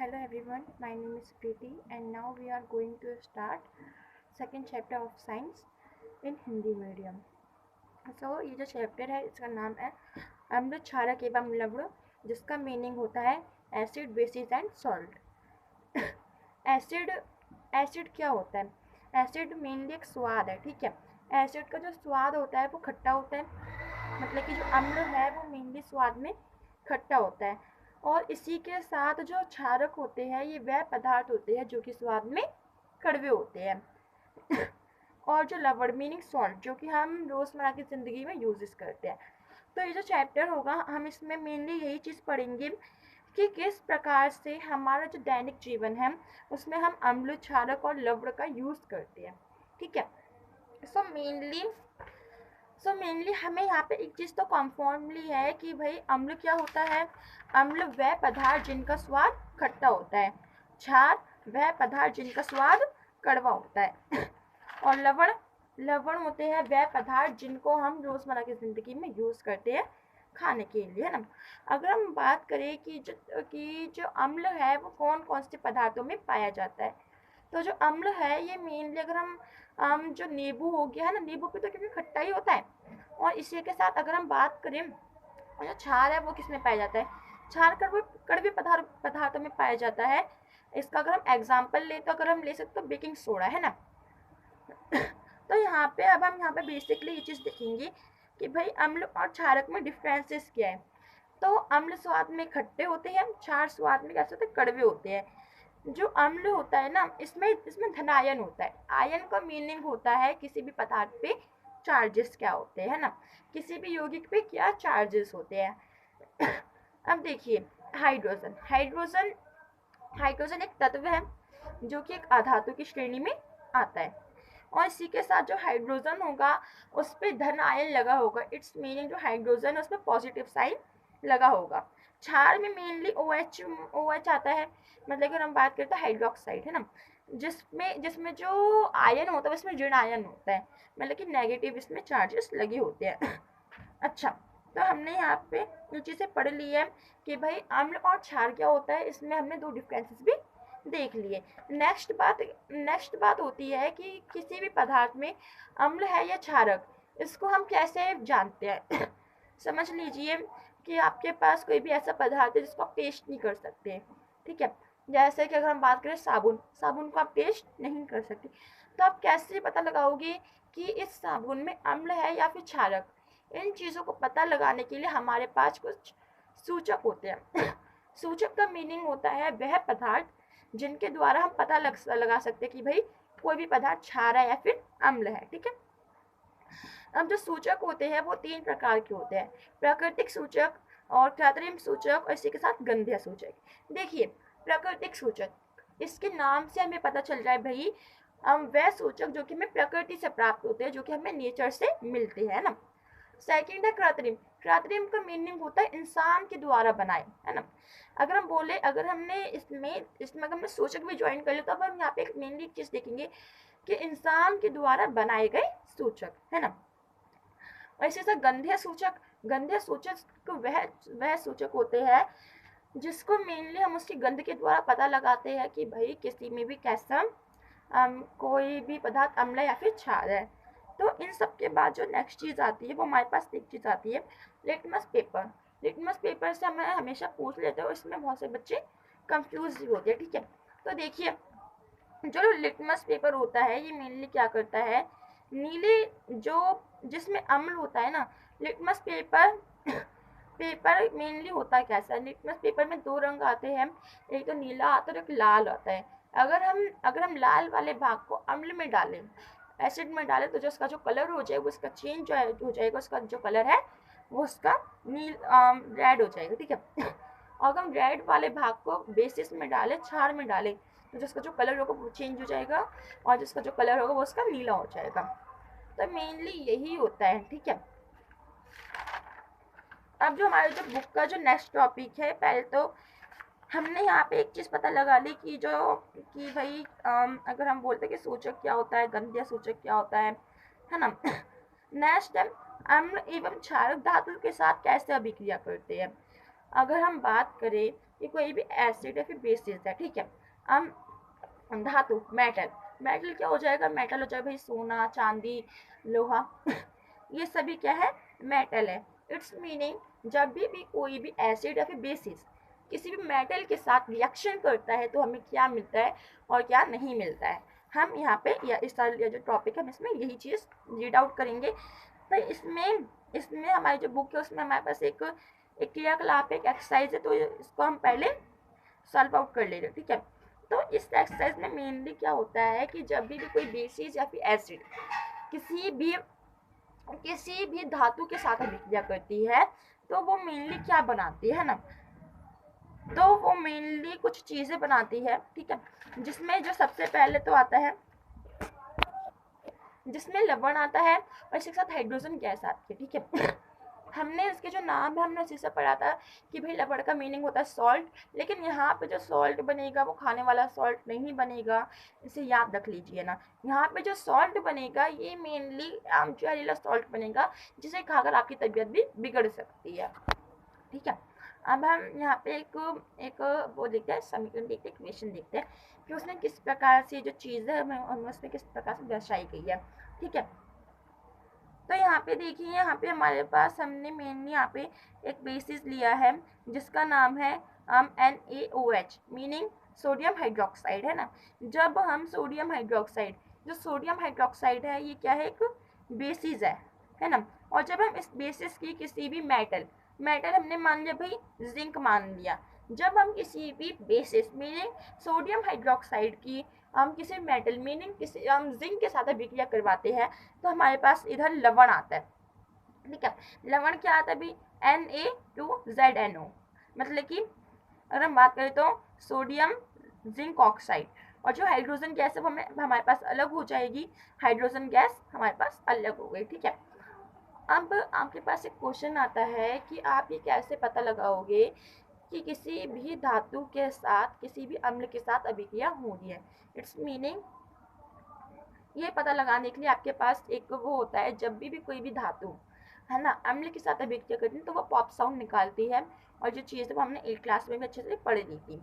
Hello everyone, my name is Preeti and now we are going to start second chapter of science in Hindi medium. ये जो chapter है इसका नाम है अम्ल क्षारक एवं लवण, जिसका मीनिंग होता है acid basis and salt. Acid acid क्या होता है? एसिड मेनली एक स्वाद है, ठीक है। एसिड का जो स्वाद होता है वो खट्टा होता है, मतलब कि जो अम्ल है वो मेनली स्वाद में खट्टा होता है। और इसी के साथ जो क्षारक होते हैं ये वह पदार्थ होते हैं जो कि स्वाद में कड़वे होते हैं। और जो लवण मीनिंग सॉल्ट, जो कि हम रोज़मर्रा की ज़िंदगी में यूज़ करते हैं। तो ये जो चैप्टर होगा हम इसमें मेनली यही चीज़ पढ़ेंगे कि किस प्रकार से हमारा जो दैनिक जीवन है उसमें हम अम्ल, क्षारक और लवण का यूज़ करते हैं, ठीक है। सो मेनली हमें यहाँ पे एक चीज़ तो कॉन्फर्मली है कि भाई अम्ल क्या होता है। अम्ल वह पदार्थ जिनका स्वाद खट्टा होता है, क्षार वह पदार्थ जिनका स्वाद कड़वा होता है और लवण लवण होते हैं वह पदार्थ जिनको हम रोज़मर्रा की ज़िंदगी में यूज़ करते हैं खाने के लिए, है ना। अगर हम बात करें कि जो अम्ल है वो कौन कौन से पदार्थों में पाया जाता है, तो जो अम्ल है ये मेनली अगर हम जो नींबू हो गया है ना, नींबू पे तो क्योंकि खट्टा ही होता है। और इसी के साथ अगर हम बात करें जो क्षार है वो किस में पाया जाता है, क्षार कड़वे पदार्थों में पाया जाता है। इसका अगर हम एग्जाम्पल ले तो अगर हम ले सकते तो बेकिंग सोडा, है ना। तो यहाँ पे अब हम यहाँ पे बेसिकली ये चीज़ देखेंगे कि भाई अम्ल और क्षारक में डिफरेंसेस क्या है। तो अम्ल स्वाद में खट्टे होते हैं, क्षार स्वाद में कैसे होते हैं, कड़वे होते हैं। जो अम्ल होता है ना इसमें धन आयन होता है। आयन का मीनिंग होता है किसी भी पदार्थ पे चार्जेस क्या होते हैं ना, किसी भी यौगिक पे क्या चार्जेस होते हैं। अब देखिए हाइड्रोजन हाइड्रोजन हाइड्रोजन एक तत्व है जो कि एक अधातु की श्रेणी में आता है। और इसी के साथ जो हाइड्रोजन होगा उस पर धन आयन लगा होगा। इट्स मीनिंग जो हाइड्रोजन है उसमें पॉजिटिव साइन लगा होगा। क्षार में मेनली OH आता है, मतलब अगर हम बात करें तो हाइड्रोक्साइड, है ना, जिसमें जो आयन होता है उसमें ऋण आयन होता है, मतलब कि नेगेटिव इसमें चार्जेस लगे होते हैं। अच्छा, तो हमने यहाँ पे ये चीज़ें पढ़ ली है कि भाई अम्ल और क्षार क्या होता है, इसमें हमने दो डिफरेंसेस भी देख लिए। नेक्स्ट बात होती है कि किसी भी पदार्थ में अम्ल है या क्षारक, इसको हम कैसे जानते हैं। समझ लीजिए कि आपके पास कोई भी ऐसा पदार्थ है जिसको आप टेस्ट नहीं कर सकते, ठीक है। जैसे कि अगर हम बात करें साबुन को आप टेस्ट नहीं कर सकते, तो आप कैसे पता लगाओगे कि इस साबुन में अम्ल है या फिर क्षारक। इन चीज़ों को पता लगाने के लिए हमारे पास कुछ सूचक होते हैं। सूचक का मीनिंग होता है वह पदार्थ जिनके द्वारा हम पता लगा सकते हैं कि भाई कोई भी पदार्थ क्षार है या फिर अम्ल है, ठीक है। अब जो सूचक होते हैं वो तीन प्रकार के होते हैं, प्राकृतिक सूचक और कृत्रिम सूचक और इसी के साथ गंधीय सूचक। देखिए प्राकृतिक सूचक, इसके नाम से हमें पता चल रहा है भाई वह सूचक जो कि हमें प्रकृति से प्राप्त होते हैं, जो कि हमें नेचर से मिलते हैं ना। सेकंड है कृत्रिम। कृत्रिम का मीनिंग होता है इंसान के द्वारा बनाए, है ना। अगर हम बोले अगर हमने इसमें अगर हमने सूचक भी ज्वाइन कर लिया तो अब हम यहाँ पे मेनली एक चीज़ देखेंगे कि इंसान के द्वारा बनाए गए सूचक, है ना। और इसी से गंधीय सूचक वह सूचक होते हैं जिसको मेनली हम उसकी गंध के द्वारा पता लगाते हैं कि भाई किसी में भी कैसा कोई भी पदार्थ अम्ल या फिर क्षार है। तो इन सब के बाद जो नेक्स्ट चीज़ आती है वो हमारे पास एक चीज़ आती है लिटमस पेपर। लिटमस पेपर से हमें हमेशा पूछ लेते हैं और इसमें बहुत से बच्चे कंफ्यूज भी होते हैं, ठीक है। तो देखिए जो लिटमस पेपर होता है ये मेनली क्या करता है, नीले जो जिसमें अम्ल होता है ना, लिटमस पेपर पेपर मेनली होता है कैसा, लिटमस पेपर में दो रंग आते हैं, एक तो नीला आता है और एक लाल आता है। अगर हम लाल वाले भाग को अम्ल में डालें, एसिड में डालें, तो जो उसका जो कलर हो जाएगा उसका चेंज हो जाएगा, उसका जो कलर है वो उसका रेड हो जाएगा, ठीक है। और अगर हम रेड वाले भाग को बेसिस में डालें, क्षार में डालें, तो जिसका जो कलर होगा वो चेंज हो जाएगा और जिसका जो कलर होगा वो उसका नीला हो जाएगा। तो मेनली यही होता है, ठीक है। अब जो हमारे जो बुक का जो नेक्स्ट टॉपिक है, पहले तो हमने यहाँ पे एक चीज़ पता लगा ली कि भाई अगर हम बोलते हैं कि सूचक क्या होता है, गंधीय सूचक क्या होता है ना। नेक्स्ट है अम्ल एवं क्षारक धातु के साथ कैसे अभिक्रिया करते हैं। अगर हम बात करें कि कोई भी एसिड या फिर बेसिस है, ठीक है। हम धातु मेटल, मेटल क्या हो जाएगा, मेटल हो जाएगा भाई सोना, चांदी, लोहा ये सभी क्या है, मेटल है। इट्स मीनिंग जब भी कोई भी एसिड या फिर बेसिस किसी भी मेटल के साथ रिएक्शन करता है तो हमें क्या मिलता है और क्या नहीं मिलता है। हम यहाँ पे या इस साल जो टॉपिक है हम इसमें यही चीज़ रीड आउट करेंगे। तो इसमें इसमें हमारी जो बुक है उसमें हमारे पास एक एक क्रियाकलाप एक एक्सरसाइज है, तो इसको हम पहले सॉल्व आउट कर ले रहे हैं, ठीक है। तो इस एक्सरसाइज में मेनली क्या होता है कि जब भी कोई बेसिस या फिर एसिड किसी भी धातु के साथ अभिक्रिया करती है तो वो मेनली क्या बनाती है ना, तो वो मेनली कुछ चीजें बनाती है, ठीक है। जिसमें जो सबसे पहले तो आता है, जिसमें लवण आता है और इसके साथ हाइड्रोजन गैस आती है, ठीक है। हमने इसके जो नाम है हमने उसी से पढ़ा था कि भाई लवण का मीनिंग होता है सॉल्ट, लेकिन यहाँ पे जो सॉल्ट बनेगा वो खाने वाला सॉल्ट नहीं बनेगा, इसे याद रख लीजिए ना। यहाँ पे जो सॉल्ट बनेगा ये मेनली जहरीला सॉल्ट बनेगा, जिसे खाकर आपकी तबीयत भी बिगड़ सकती है, ठीक है। अब हम यहाँ पे एक वो देखते हैं, समीकरण देखते हैं, इक्वेशन देखते हैं कि उसने किस प्रकार से जो चीज़ है हमें उसमें किस प्रकार से दर्शाई गई है, ठीक है। तो यहाँ पे देखिए, यहाँ पे हमारे पास हमने मेनली यहाँ पे एक बेसिस लिया है जिसका नाम है NaOH, मीनिंग सोडियम हाइड्रोक्साइड, है ना। जब हम सोडियम हाइड्रोक्साइड, जो सोडियम हाइड्रोक्साइड है ये क्या है, एक बेसिस है ना। और जब हम इस बेसिस की किसी भी मेटल मेटल हमने मान लिया भाई जिंक मान लिया, जब हम किसी भी बेसिस मीनिंग सोडियम हाइड्रोक्साइड की हम किसी मेटल मीनिंग किसी हम जिंक के साथ अभिक्रिया करवाते हैं तो हमारे पास इधर लवण आता है, ठीक है। लवण क्या आता है भाई, Na2ZNO, मतलब कि अगर हम बात करें तो सोडियम जिंक ऑक्साइड, और जो हाइड्रोजन गैस है वो हमारे पास अलग हो जाएगी, हाइड्रोजन गैस हमारे पास अलग हो गई, ठीक है। अब आपके पास एक क्वेश्चन आता है कि आप ये कैसे पता लगाओगे कि किसी भी धातु के साथ किसी भी अम्ल के साथ अभिक्रिया हो रही है। इट्स मीनिंग ये पता लगाने के लिए आपके पास एक वो होता है, जब भी कोई भी धातु है ना अम्ल के साथ अभिक्रिया करती है तो वो पॉप साउंड निकालती है, और जो चीज़ है वो हमने 8 क्लास में भी अच्छे से पढ़ ली थी।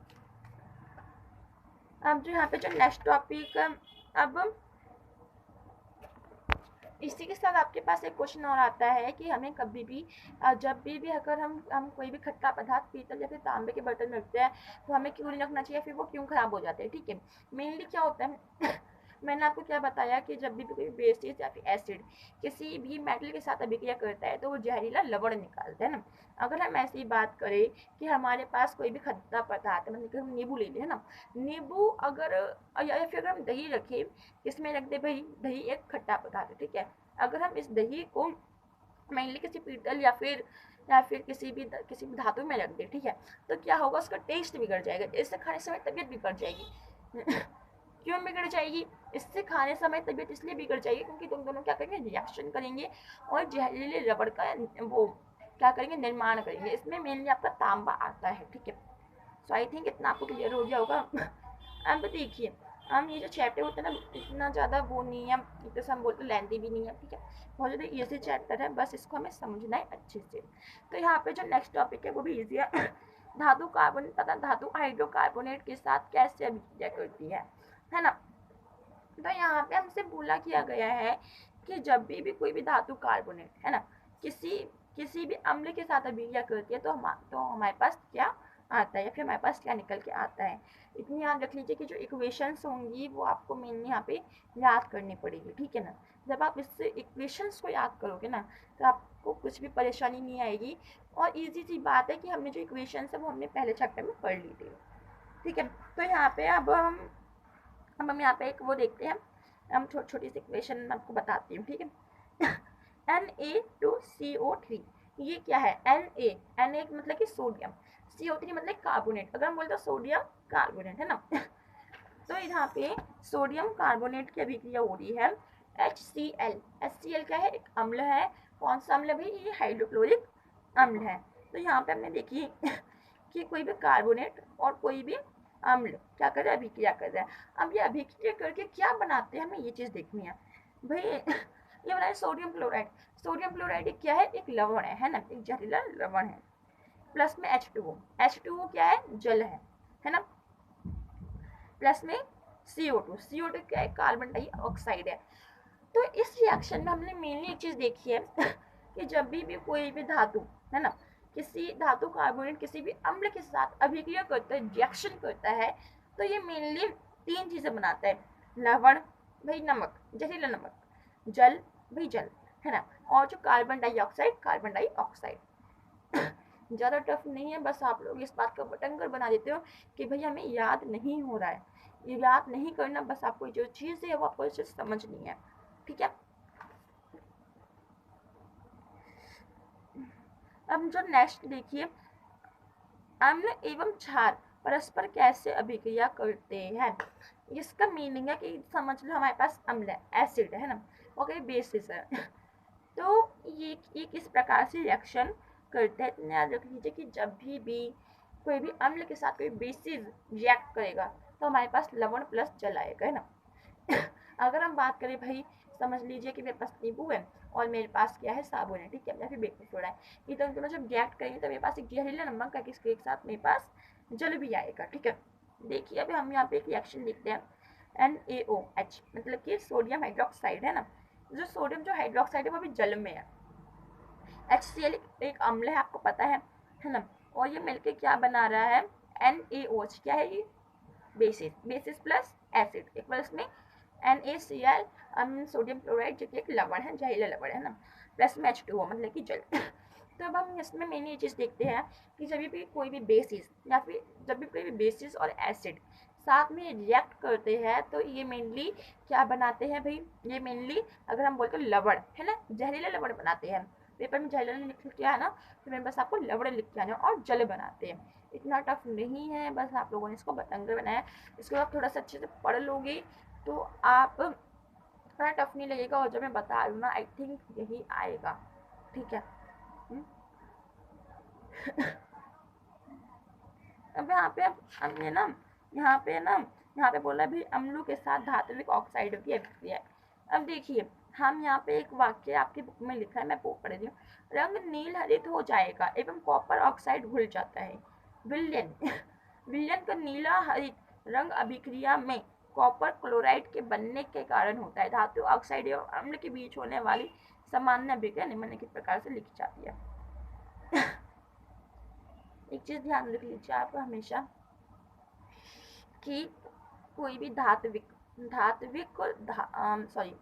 अब जो यहाँ पे जो नेक्स्ट टॉपिक, अब इसी के साथ आपके पास एक क्वेश्चन और आता है कि हमें कभी भी जब भी अगर हम कोई भी खट्टा पदार्थ पीतल या फिर तांबे के बर्तन में रखते हैं तो हमें क्यों नहीं रखना चाहिए, फिर वो क्यों खराब हो जाते हैं, ठीक है। मेनली क्या होता है मैंने आपको क्या बताया कि जब भी कोई बेसिस या फिर एसिड किसी भी मेटल के साथ अभिक्रिया करता है तो वो जहरीला लवण निकालता है ना। अगर हम ऐसी बात करें कि हमारे पास कोई भी खट्टा पदार्थ मतलब कि हम नींबू ले लें, है ना, नींबू अगर या फिर अगर हम दही रखें, इसमें रख दे भाई दही एक खट्टा पदार्थ है, ठीक है। अगर हम इस दही को मेनली किसी पीतल या फिर किसी भी धातु में रख दे, ठीक है, तो क्या होगा, उसका टेस्ट बिगड़ जाएगा, इससे खाने समय तबीयत बिगड़ जाएगी क्यों बिगड़ जाएगी, इससे खाने समय तबीयत इसलिए बिगड़ जाएगी क्योंकि तुम दोनों क्या करेंगे, रिएक्शन करेंगे और जहरीले रबड़ का वो क्या करेंगे, निर्माण करेंगे। इसमें मेनली आपका तांबा आता है, ठीक है। सो आई थिंक इतना आपको क्लियर हो गया होगा अब देखिए, हम ये जो चैप्टर होता है ना इतना ज़्यादा वो नहीं है, जैसे हम बोलते लेंथी भी नहीं है, ठीक है, बहुत ज़्यादा ईजी चैप्टर है, बस इसको हमें समझना है अच्छे से। तो यहाँ पे जो नेक्स्ट टॉपिक है वो भी ईजी है धातु कार्बन तथा धातु हाइड्रोकार्बोनेट के साथ कैसे अभिक्रिया करती है ना। तो यहाँ पे हमसे बोला किया गया है कि जब भी कोई भी धातु कार्बोनेट है ना किसी किसी भी अम्ल के साथ अभिक्रिया करती है तो हमारे पास क्या आता है या फिर हमारे पास क्या निकल के आता है। इतनी याद रख लीजिए कि जो इक्वेशंस होंगी वो आपको मेनली यहाँ पे याद करनी पड़ेगी, ठीक है ना। जब आप इससे इक्वेशंस को याद करोगे ना तो आपको कुछ भी परेशानी नहीं आएगी, और ईजी सी बात है कि हमने जो इक्वेशंस है वो हमने पहले चैप्टर में पढ़ ली थी, ठीक है। तो यहाँ पे अब हम यहाँ पे एक वो देखते हैं, हम छोटी सी इक्वेशन मैं आपको बताती हूँ, ठीक है Na2CO3, ये क्या है, Na मतलब कि सोडियम, CO3 मतलब कार्बोनेट, अगर हम बोलते हैं सोडियम कार्बोनेट, है ना तो यहाँ पे सोडियम कार्बोनेट की अभिक्रिया हो रही है HCl क्या है, एक अम्ल है, कौन सा अम्ल भाई, ये हाइड्रोक्लोरिक अम्ल है। तो यहाँ पे हमने देखिए कि कोई भी कार्बोनेट और कोई भी अम्ल क्या कर रहा है, अभिक्रिया कर रहा है। अब ये अभिक्रिया करके क्या बनाते हैं हमें ये चीज़ देखनी है भाई ये बना है सोडियम क्लोराइड। सोडियम क्लोराइड क्या है, एक लवण है ना, एक जहरीला लवण है। प्लस में H2O, H2O क्या है, जल है ना, प्लस में CO2, CO2 क्या है, कार्बन डाइऑक्साइड है। तो इस रिएक्शन में हमने मेनली एक चीज देखी है कि जब भी कोई भी धातु है ना, किसी धातु कार्बोनेट किसी भी अम्ल के साथ अभिक्रिया करता है, रिएक्शन करता है, तो ये मेनली तीन चीजें बनाता है, लवण भाई नमक, जहरीला नमक, जल भाई जल, है ना, और जो कार्बन डाइऑक्साइड, कार्बन डाइऑक्साइड। ज़्यादा टफ नहीं है, बस आप लोग इस बात का बटंगर बना देते हो कि भाई हमें याद नहीं हो रहा है, ये याद नहीं करना, बस आपको जो चीज़ है वो आपको इसे समझनी है, ठीक है। अब जो नेक्स्ट देखिए, अम्ल एवं क्षार परस्पर कैसे अभिक्रिया करते हैं। इसका मीनिंग है कि समझ लो हमारे पास अम्ल है, एसिड है ना, और बेसिस है तो ये किस प्रकार से रिएक्शन करते हैं। इतना याद रख लीजिए कि जब भी कोई भी अम्ल के साथ कोई बेसिस रिएक्ट करेगा तो हमारे पास लवण प्लस जल आएगा, है ना। अगर हम बात करें भाई, समझ लीजिए कि मेरे पास नींबू है और मेरे पास क्या है, साबुन है, ठीक है, या फिर बेकिंग सोडा है, ये तो दोनों जब रिएक्ट करेंगे तो मेरे पास एक जहरीला नमक का किसके एक साथ मेरे पास जल भी आएगा, ठीक है। देखिए अभी हम यहाँ पे एक रिएक्शन लिखते हैं, NaOH मतलब कि सोडियम हाइड्रोक्साइड, है ना, जो सोडियम जो हाइड्रोक्साइड है वो भी जल में है। HCl एक अम्ल है, आपको पता है ना, और ये मिलके क्या बना रहा है, NaOH, क्या है ये, basis, basis plus acid equals में NaCl, सोडियम क्लोराइड जो कि एक लवण है, जहरीला लवण है ना, प्लस में H2O मतलब कि जल। तो अब हम इसमें मेन ये चीज़ देखते हैं कि जब भी कोई भी बेसिस या फिर जब भी कोई भी बेसिस और एसिड साथ में रिएक्ट करते हैं तो ये मेनली क्या बनाते हैं भाई, ये मेनली अगर हम बोलते हैं लवण, है ना, जहरीला लवण बनाते हैं। पेपर में जहरीला लिख किया है ना, तो मेरे पास आपको लवण लिख के आना है और जल बनाते हैं। इतना टफ नहीं है, बस आप लोगों ने इसको बतंगर बनाया, इसको आप थोड़ा सा अच्छे से पढ़ लोगे तो आप इतना टफ नहीं लगेगा, और जब मैं बता रही हूँ ना, आई थिंक यही आएगा, ठीक है। अब यहाँ पे हमने ना, यहाँ पे बोला भी अम्लों के साथ धात्विक ऑक्साइडों की अभिक्रिया है। अब देखिए हम यहाँ पे एक वाक्य आपकी बुक में लिखा है, मैं पढ़ रही हूँ, रंग नील हरित हो जाएगा एवं कॉपर ऑक्साइड घुल जाता है। विलयन विलयन का नीला हरित रंग अभिक्रिया में कॉपर क्लोराइड के बनने के कारण होता है। धातु ऑक्साइड एवं अम्ल के बीच होने वाली सामान्य अभिक्रिया निम्नलिखित प्रकार से लिखी जाती है। एक चीज ध्यान रख लीजिए आप हमेशा कि कोई भी धात्विक सॉरी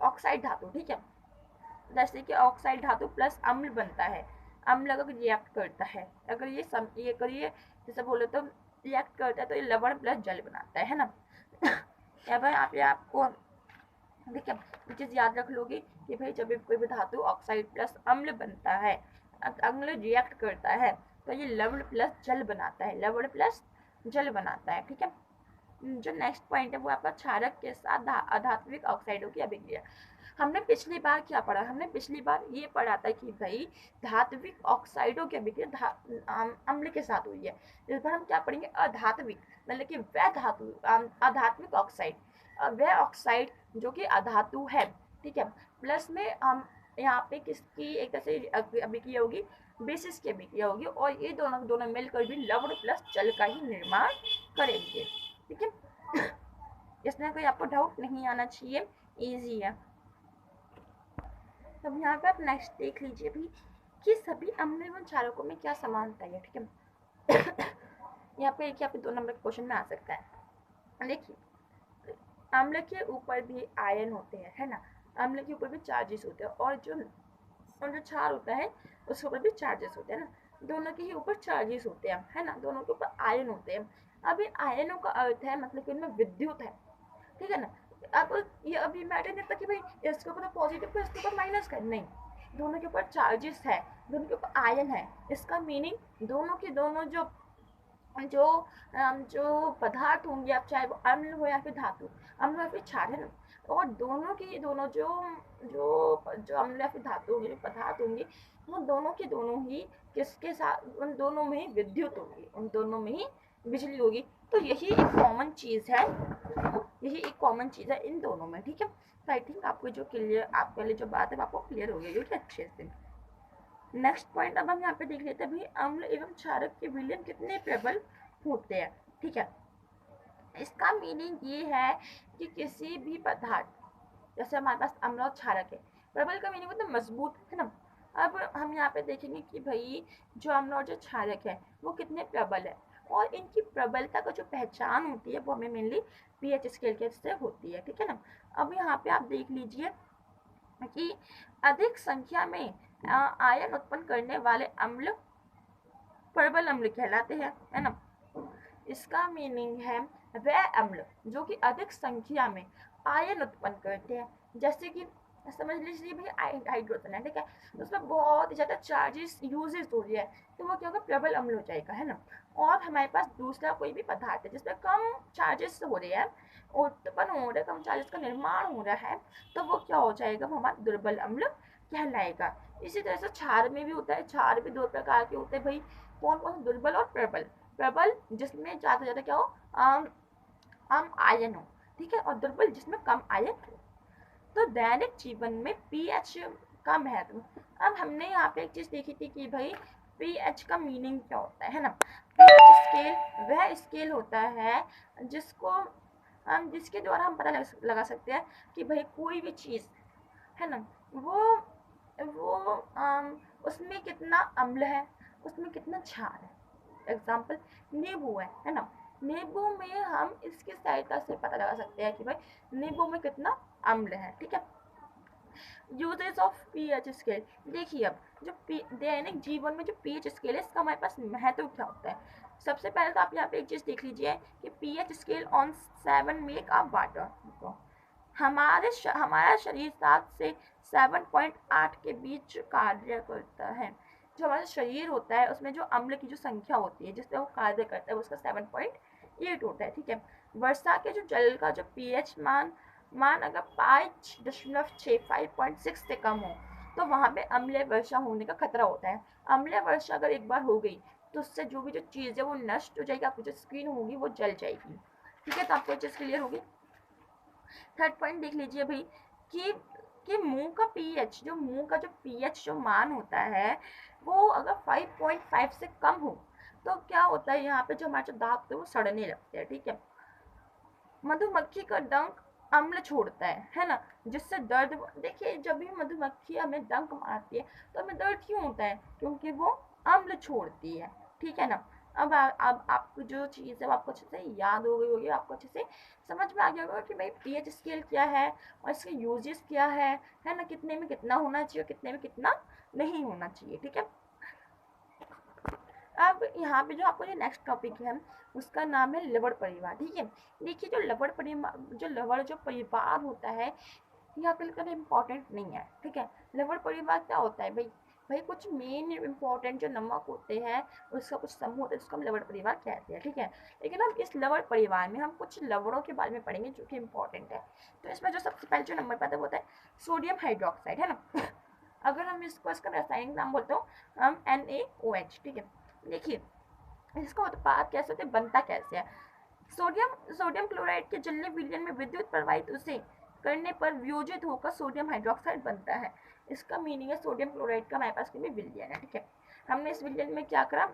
ऑक्साइड धातु, ठीक है, जैसे कि ऑक्साइड धातु प्लस अम्ल बनता है, अम्ल अगर रिएक्ट करता है, अगर ये जैसे बोले तो रिएक्ट करता है तो ये लवण प्लस जल बनाता है ना। यहाँ पे आपको ठीक है, ये चीज़ याद रख लोगे कि भाई जब भी कोई भी धातु ऑक्साइड प्लस अम्ल बनता है, अम्ल रिएक्ट करता है तो ये लवण प्लस जल बनाता है, लवण प्लस जल बनाता है, ठीक है। जो नेक्स्ट पॉइंट है वो आपका क्षारक के साथ अधात्विक ऑक्साइडों की अभिक्रिया। हमने पिछली बार क्या पढ़ा, हमने पिछली बार ये पढ़ा था कि भाई धात्विक ऑक्साइडों की अभिक्रिया अम्ल के साथ हुई है। इस बार हम क्या पढ़ेंगे, अधात्विक मतलब कि वह धातु अधात्विक ऑक्साइड, वह ऑक्साइड जो कि अधातु है, ठीक है, प्लस में हम यहाँ पे किसकी एक तरह से अभिक्रिया होगी, बेसिस की अभिक्रिया होगी, और ये दोनों दोनों मिलकर भी लवण प्लस जल का ही निर्माण करेंगे, ठीक है। इसमें कोई आपको डाउट नहीं आना चाहिए, इजी है। तब यहाँ पे आप नेक्स्ट देख लीजिए भी कि सभी अम्ल एवं क्षारकों में क्या समानता है, ठीक है। यहाँ पे देखिए, आपके 2 नंबर के क्वेश्चन में आ सकता है। देखिए अम्ल के ऊपर भी आयन होते हैं, है ना, अम्ल के ऊपर भी चार्जेस होते हैं, और जो क्षार होता है उसके ऊपर भी चार्जेस होते हैं ना, दोनों के ही ऊपर चार्जेस होते हैं, है ना, दोनों के ऊपर आयन होते हैं। अब इन आयनों का अर्थ है मतलब कि इनमें विद्युत है, ठीक है ना। अब ये अभी मैटर नहीं करता कि भाई इसके ऊपर पॉजिटिव का इसके ऊपर माइनस का, नहीं, दोनों के ऊपर चार्जेस है, दोनों के ऊपर आयन है। इसका मीनिंग दोनों के दोनों जो जो जो पदार्थ होंगे, आप चाहे वो अम्ल हो या फिर धातु, अम्ल या फिर क्षार, है ना, और दोनों की दोनों जो जो जो अम्ल या फिर धातु होंगे, जो पदार्थ होंगे, वो दोनों के दोनों ही किसके साथ, उन दोनों में ही विद्युत होगी, उन दोनों में ही बिजली होगी। तो यही एक कॉमन चीज़ है, यही एक कॉमन चीज़ है इन दोनों में, ठीक है। तो आई थिंक आपको जो क्लियर, आपके लिए जो बात है आपको क्लियर हो गई होगी अच्छे से। नेक्स्ट पॉइंट अब हम यहाँ पे देख लेते हैं भाई अम्ल एवं क्षारक के विलयन कितने प्रबल होते हैं। ठीक है, इसका मीनिंग ये है कि किसी भी पदार्थ, जैसे हमारे पास अम्ल और क्षारक है, प्रबल का मीनिंग मतलब मजबूत, है ना। अब हम यहाँ पे देखेंगे कि भाई जो अम्ल और जो क्षारक है वो कितने प्रबल है, और इनकी प्रबलता का जो पहचान होती है वो हमें मेनली पीएच स्केल के से होती है। ठीक है ना। अब यहाँ पे आप देख लीजिए कि अधिक संख्या में आयन उत्पन्न करने वाले अम्ल प्रबल अम्ल कहलाते हैं, है ना। इसका मीनिंग है वह अम्ल जो कि अधिक संख्या में आयन उत्पन्न करते हैं, जैसे कि समझ लीजिए भाई हाइड्रोजन है, ठीक है, तो उसमें बहुत ही ज्यादा चार्जेस यूजेस हो रही है, तो वो क्या होगा, प्रबल अम्ल हो जाएगा, है ना। और हमारे पास दूसरा कोई भी पदार्थ है जिसमें कम चार्जेस हो रहे हैं, उत्पन्न हो रहे हैं, कम चार्जेस का निर्माण हो रहा है, तो वो क्या हो जाएगा, वो हमारा दुर्बल अम्ल कहलाएगा। इसी तरह से क्षार में भी होता है, क्षार भी दो प्रकार के होते हैं भाई, कौन कौन, दुर्बल और प्रबल। प्रबल जिसमें ज्यादा से ज्यादा क्या हो, कम आयन हो, ठीक है, और दुर्बल जिसमें कम आयन हो। तो दैनिक जीवन में पीएच का महत्व, अब हमने यहाँ पे एक चीज देखी थी कि भाई पीएच का मीनिंग क्या होता है ना। पीएच स्केल वह स्केल होता है जिसको हम, जिसके द्वारा हम पता लगा सकते हैं कि भाई कोई भी चीज, है ना, वो उसमें कितना अम्ल है, उसमें कितना क्षार है। एग्जाम्पल नींबू है ना, नींबू में हम इसकी सहायता से पता लगा सकते हैं कि भाई नींबू में कितना अम्ल है। ठीक है, यूजेस ऑफ पीएच स्केल, देखिए अब जो दैनिक जीवन में जो पीएच स्केल है इसका हमारे पास महत्व क्या होता है। सबसे पहले तो आप यहाँ पे एक चीज देख लीजिए कि pH scale on 7 make up water, हमारा शरीर 7 से 7.8 के बीच कार्य करता है। जो हमारा शरीर होता है उसमें जो अम्ल की जो संख्या होती है जिसपे वो कार्य करता है उसका 7.8 होता है। ठीक है, वर्षा के जो जल का जो पीएच मान अगर 5.6 5.6 से कम हो तो वहां पे अम्लीय वर्षा होने का खतरा होता है। अम्लीय वर्षा अगर एक बार हो गई तो उससे जो भी जो चीज है वो नष्ट हो जाएगी, आपकी जो स्किन होगी वो जल जाएगी। ठीक है, तो आपको चीज क्लियर होगी। थर्ड पॉइंट देख लीजिए भाई कि मुंह का पीएच, जो मुंह का जो पीएच जो मान होता है वो अगर 5.5 से कम हो तो क्या होता है, यहाँ पे जो हमारे जो दांत होते हैं वो सड़ने लगते हैं। ठीक है, मधुमक्खी का डंक अम्ल छोड़ता है ना, जिससे दर्द, देखिए जब भी मधुमक्खी हमें डंक मारती है तो हमें दर्द क्यों होता है, क्योंकि वो अम्ल छोड़ती है। ठीक है ना। अब आपको जो चीज़ है वो आपको अच्छे से याद हो गई होगी, आपको अच्छे से समझ में आ गया होगा कि भाई पीएच स्केल क्या है और इसके यूजेस क्या है ना, कितने में कितना होना चाहिए, कितने में कितना नहीं होना चाहिए। ठीक है, अब यहाँ पे जो आपको जो नेक्स्ट टॉपिक है उसका नाम है लवण परिवार। ठीक है, देखिए जो लवण जो परिवार होता है ये आपके लिए इम्पोर्टेंट नहीं है। ठीक है, लवण परिवार क्या होता है भाई, कुछ मेन इम्पोर्टेंट जो नमक होते हैं उसका कुछ समूह होता है जिसको हम लवण परिवार कहते हैं। ठीक है, लेकिन हम इस लवण परिवार में हम कुछ लवणों के बारे में पढ़ेंगे जो कि इम्पोर्टेंट है। तो इसमें जो सबसे पहले जो नंबर पर होता है सोडियम हाइड्रोक्साइड, है ना। अगर हम इसको इसका रासायनिक नाम बोलते हो हम NaOH। ठीक है, देखिए इसका उत्पाद कैसे होते, बनता कैसे है। सोडियम क्लोराइड के जलने विलयन में विद्युत प्रवाहित उसे करने पर वियोजित होकर सोडियम हाइड्रोक्साइड बनता है। इसका मीनिंग है सोडियम क्लोराइड का हमारे पास विलयन है। ठीक है, हमने इस विलयन में क्या करा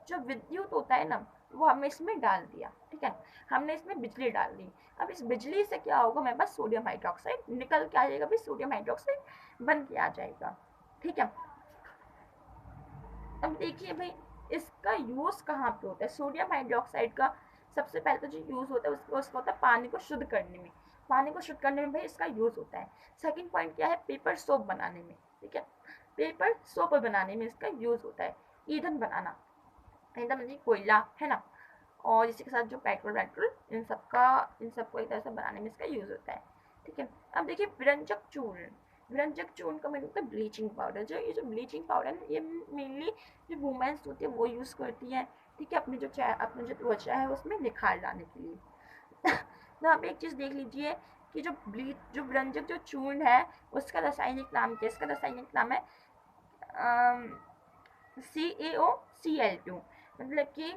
जो विद्युत होता है ना वो हमने इसमें डाल दिया। ठीक है, हमने इसमें बिजली डाल दी। अब इस बिजली से क्या होगा, हमारे पास सोडियम हाइड्रोक्साइड निकल के आ जाएगा, भी सोडियम हाइड्रोक्साइड बन के आ जाएगा। ठीक है, अब देखिए भाई इसका यूज कहाँ पे होता है, सोडियम हाइड्रोक्साइड का सबसे पहले तो जो यूज होता है उसका होता है पानी को शुद्ध करने में, पानी को शुद्ध करने में भाई इसका यूज होता है। सेकंड पॉइंट क्या है, पेपर सोप बनाने में। ठीक है, पेपर सोप बनाने में इसका यूज होता है। ईंधन बनाना, ईंधन मतलब कोयला, है ना, और इसी के साथ जो पेट्रोल इन सबको एक तरह से बनाने में इसका यूज होता है। ठीक है, अब देखिए विरंजक चूर्ण का मतलब होता है ब्लीचिंग पाउडर। जो ये जो ब्लीचिंग पाउडर है ये मेनली जो वुमेन्स होती है वो यूज करती है। ठीक है, अपनी जो त्वचा है उसमें निखार लाने के लिए। तो आप एक चीज देख लीजिए कि जो विरंजक जो चूर्ण है उसका रासायनिक नाम क्या है, इसका रासायनिक नाम है CaOCl2, मतलब कि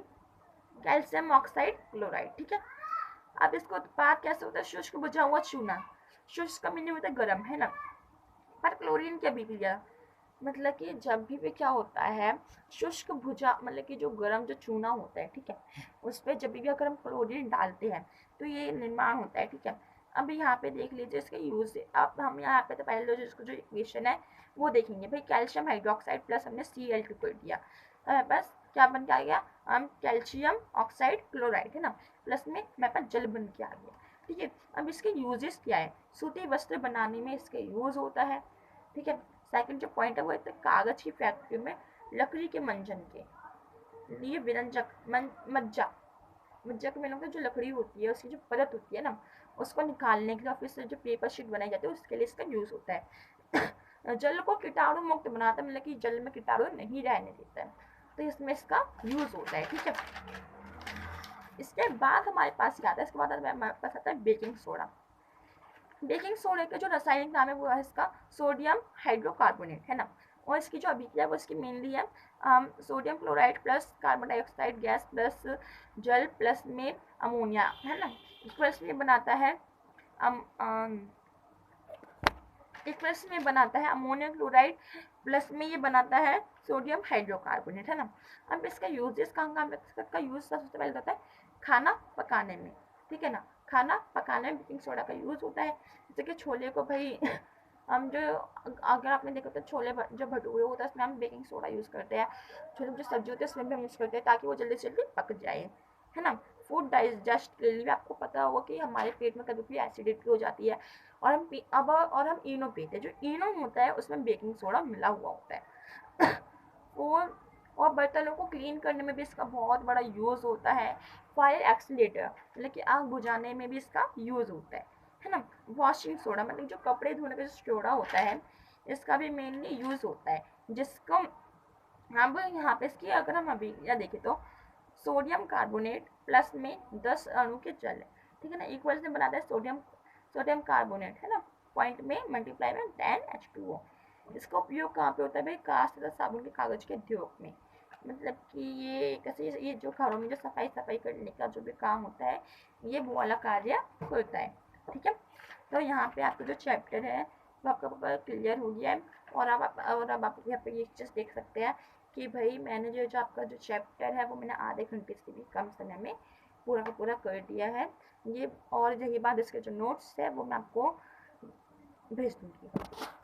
कैल्शियम ऑक्साइड क्लोराइड। ठीक है, अब इसका उत्पाद कैसे होता है, शुष्क बुझा हुआ चूना। शुष्क का मीनिंग होता है गर्म, है ना, पर क्लोरीन की अभिक्रिया मतलब कि जब भी क्या होता है, शुष्क भुजा मतलब कि जो गर्म जो चूना होता है, ठीक है, उस पर जब भी अगर हम क्लोरीन डालते हैं तो ये निर्माण होता है, ठीक है। अब यहाँ पे देख लीजिए इसका यूज। अब हम यहाँ पे तो पहले जिसको जो इक्वेशन है वो देखेंगे भाई। कैल्शियम हाइड्रोक्साइड प्लस हमने Cl2 कर दिया, बस क्या बन के आ गया, हम कैल्शियम ऑक्साइड क्लोराइड है ना, प्लस में मेरे पास जल बन के आ गया, ठीक है। अब इसके यूजेस क्या है, सूती वस्त्र बनाने में इसका यूज होता है, ठीक है। सेकंड जो पॉइंट है वो है कागज की फैक्ट्री में लकड़ी के मंजन के लिए विरंजक मज्जा, मज्जा के मिलों की जो लकड़ी होती है उसकी जो परत होती है ना, उसको निकालने के लिए फिर से जो पेपर शीट बनाई जाती है उसके लिए इसका यूज होता है। जल को कीटाणु मुक्त बनाता है, मतलब कि जल में कीटाणु नहीं रहने देता है, तो इसमें इसका यूज होता है, ठीक है। इसके बाद हमारे पास क्या आता है, इसके बाद हमारे पास आता है बेकिंग सोडा। बेकिंग सोडा का जो रासायनिक नाम है वो है इसका सोडियम हाइड्रोकार्बोनेट, है ना। और इसकी जो अभिक्रिया है वो इसकी मेनली है sodium chloride plus carbon dioxide gas plus जल प्लस में अमोनिया, है ना। प्लस में बनाता है एक प्लस में बनाता है अमोनियम क्लोराइड, प्लस में ये बनाता है सोडियम हाइड्रोकार्बोनेट, है ना। अब इसका यूजेस कहाँ का यूज सबसे पहले होता है खाना पकाने में, ठीक है ना। खाना पकाने में बेकिंग सोडा का यूज होता है। जैसे कि छोले को भाई हम जो, अगर आपने देखा तो छोले जो भटूरे होता है उसमें हम बेकिंग सोडा यूज़ करते हैं, छोटे जो सब्जी होती है उसमें भी हम यूज़ करते हैं ताकि वो जल्दी से जल्दी पक जाए, है ना। फूड डाइजेस्ट के लिए आपको पता होगा कि हमारे पेट में कभी भी एसिडिटी हो जाती है और हम इनो पीते हैं, जो इनो होता है उसमें बेकिंग सोडा मिला हुआ होता है। और बर्तनों को क्लीन करने में भी इसका बहुत बड़ा यूज़ होता है। फायर एक्सीलेटर मतलब कि आग बुझाने में भी इसका यूज़ होता है ना। वॉशिंग सोडा मतलब जो कपड़े धोने का जो सोडा होता है इसका भी मेनली यूज़ होता है, जिसको अब यहाँ पे इसकी अगर हम अभी या देखें तो सोडियम कार्बोनेट प्लस में 10 अणु के जल, ठीक है ना, इक्वल से बनाता है सोडियम सोडियम कार्बोनेट, है ना, पॉइंट में मल्टीप्लाई में 10H2O। इसका उपयोग कहाँ पे होता है भाई, कांच तथा साबुन के कागज के उद्योग में। मतलब कि ये कैसे, ये जो घरों में जो सफाई करने का जो भी काम होता है ये वो वाला कार्य होता है, ठीक है। तो यहाँ पे आपका जो चैप्टर है वो आपका क्लियर हो गया है। और अब आप यहाँ पे ये चीज़ देख सकते हैं कि भाई मैंने जो आपका जो चैप्टर है वो मैंने आधे घंटे से भी कम समय में पूरा का पूरा कर दिया है ये। और रही बात इसके जो नोट्स है वो मैं आपको भेज दूँगी।